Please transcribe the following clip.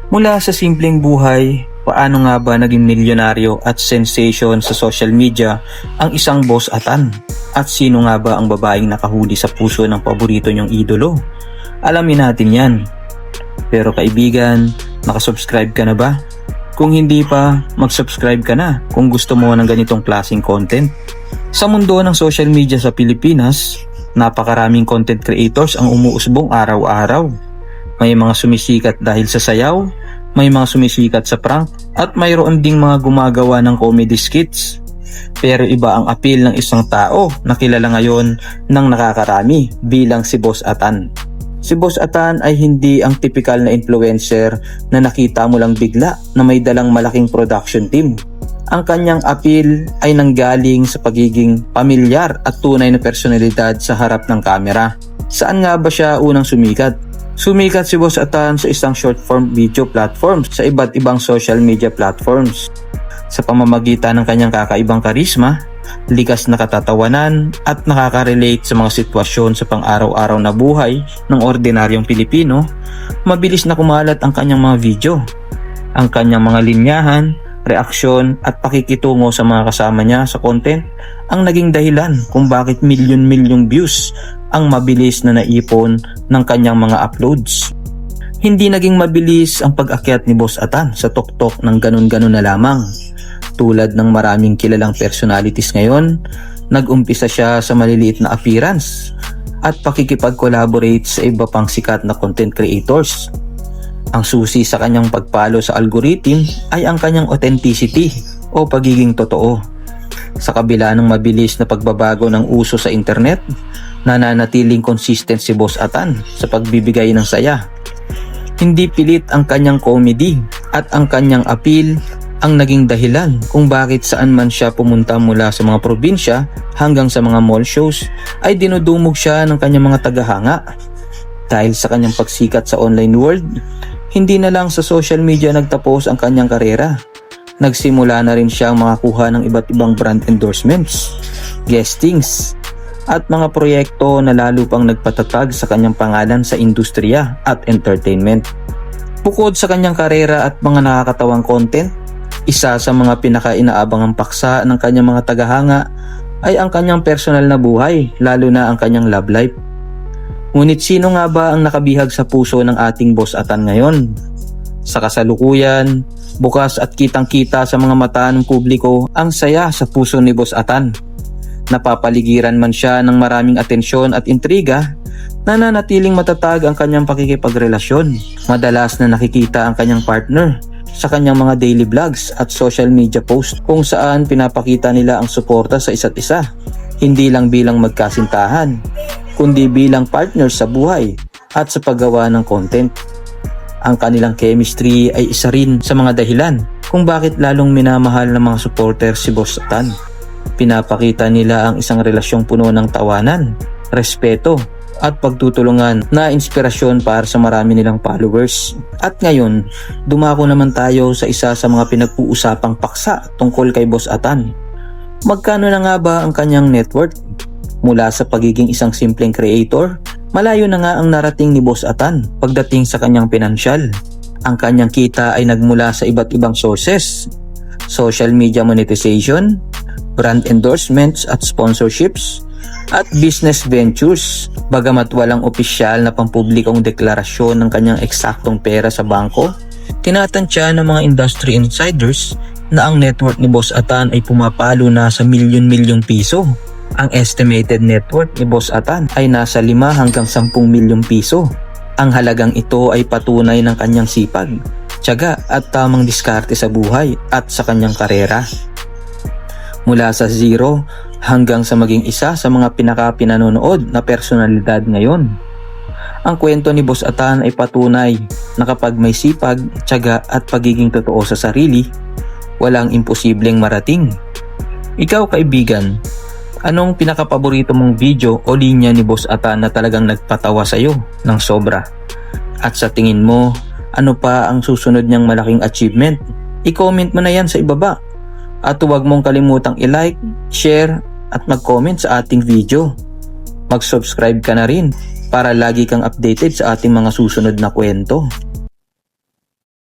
Mula sa simpleng buhay, paano nga ba naging milyonaryo at sensation sa social media ang isang Boss Atan? At sino nga ba ang babaeng nakahuli sa puso ng paborito niyong idolo? Alamin natin yan. Pero kaibigan, nakasubscribe ka na ba? Kung hindi pa, mag-subscribe ka na kung gusto mo ng ganitong klaseng content. Sa mundo ng social media sa Pilipinas, napakaraming content creators ang umuusbong araw-araw. May mga sumisikat dahil sa sayaw, may mga sumisikat sa prank, at mayroon ding mga gumagawa ng comedy skits. Pero iba ang appeal ng isang tao na kilala ngayon ng nakakarami bilang si Boss Atan. Si Boss Atan ay hindi ang typical na influencer na nakita mo lang bigla na may dalang malaking production team. Ang kanyang appeal ay nanggaling sa pagiging pamilyar at tunay na personalidad sa harap ng kamera. Saan nga ba siya unang sumikat? Sumikat si Boss Atan sa isang short form video platform sa iba't ibang social media platforms. Sa pamamagitan ng kanyang kakaibang karisma, likas na katatawanan at nakaka-relate sa mga sitwasyon sa pang-araw-araw na buhay ng ordinaryong Pilipino, mabilis na kumalat ang kanyang mga video. Ang kanyang mga linyahan, reaksyon at pakikitungo sa mga kasama niya sa content ang naging dahilan kung bakit milyon-milyong views ang mabilis na naipon ng kanyang mga uploads. Hindi naging mabilis ang pag-akyat ni Boss Atan sa tuktok ng ganun-ganun na lamang. Tulad ng maraming kilalang personalities ngayon, nag-umpisa siya sa maliliit na appearance at pakikipag-collaborate sa iba pang sikat na content creators. Ang susi sa kanyang pagpalo sa algorithm ay ang kanyang authenticity o pagiging totoo. Sa kabila ng mabilis na pagbabago ng uso sa internet, nananatiling consistent si Boss Atan sa pagbibigay ng saya. Hindi pilit ang kanyang comedy at ang kanyang appeal ang naging dahilan kung bakit saan man siya pumunta mula sa mga probinsya hanggang sa mga mall shows ay dinudumog siya ng kanyang mga tagahanga. Dahil sa kanyang pagsikat sa online world, hindi na lang sa social media nagtapos ang kanyang karera. Nagsimula na rin siyang makakuha ng iba't ibang brand endorsements, guestings, at mga proyekto na lalo pang nagpatatag sa kanyang pangalan sa industriya at entertainment. Bukod sa kanyang karera at mga nakakatawang content, isa sa mga pinaka-inaabangang paksa ng kanyang mga tagahanga ay ang kanyang personal na buhay, lalo na ang kanyang love life. Ngunit sino nga ba ang nakabihag sa puso ng ating Boss Atan ngayon? Sa kasalukuyan, bukas at kitang-kita sa mga mata ng publiko ang saya sa puso ni Boss Atan. Napapaligiran man siya ng maraming atensyon at intriga, nananatiling matatag ang kanyang pakikipagrelasyon. Madalas na nakikita ang kanyang partner sa kanyang mga daily vlogs at social media post kung saan pinapakita nila ang suporta sa isa't isa, hindi lang bilang magkasintahan, kundi bilang partner sa buhay at sa paggawa ng content. Ang kanilang chemistry ay isa rin sa mga dahilan kung bakit lalong minamahal ng mga supporter si Boss Atan. Pinapakita nila ang isang relasyong puno ng tawanan, respeto at pagtutulungan na inspirasyon para sa marami nilang followers. At ngayon, dumako naman tayo sa isa sa mga pinag-uusapang paksa tungkol kay Boss Atan. Magkano na nga ba ang kanyang net worth? Mula sa pagiging isang simpleng creator, malayo na nga ang narating ni Boss Atan pagdating sa kanyang pinansyal. Ang kanyang kita ay nagmula sa iba't ibang sources: social media monetization, brand endorsements at sponsorships, at business ventures. Bagamat walang opisyal na pampublikong deklarasyon ng kanyang eksaktong pera sa bangko, tinatansya ng mga industry insiders na ang net worth ni Boss Atan ay pumapalo na sa milyon-milyong piso. Ang estimated net worth ni Boss Atan ay nasa 5 hanggang 10 milyong piso. Ang halagang ito ay patunay ng kanyang sipag, tiyaga at tamang diskarte sa buhay at sa kanyang karera. Mula sa zero hanggang sa maging isa sa mga pinaka-pinanonood na personalidad ngayon. Ang kwento ni Boss Atan ay patunay na kapag may sipag, tiyaga at pagiging totoo sa sarili, walang imposibleng marating. Ikaw kaibigan, anong pinakapaborito mong video o linya ni Boss Atan na talagang nagpatawa sa iyo ng sobra? At sa tingin mo, ano pa ang susunod niyang malaking achievement? I-comment mo na yan sa ibaba. At huwag mong kalimutang i-like, share at mag-comment sa ating video. Mag-subscribe ka na rin para lagi kang updated sa ating mga susunod na kwento.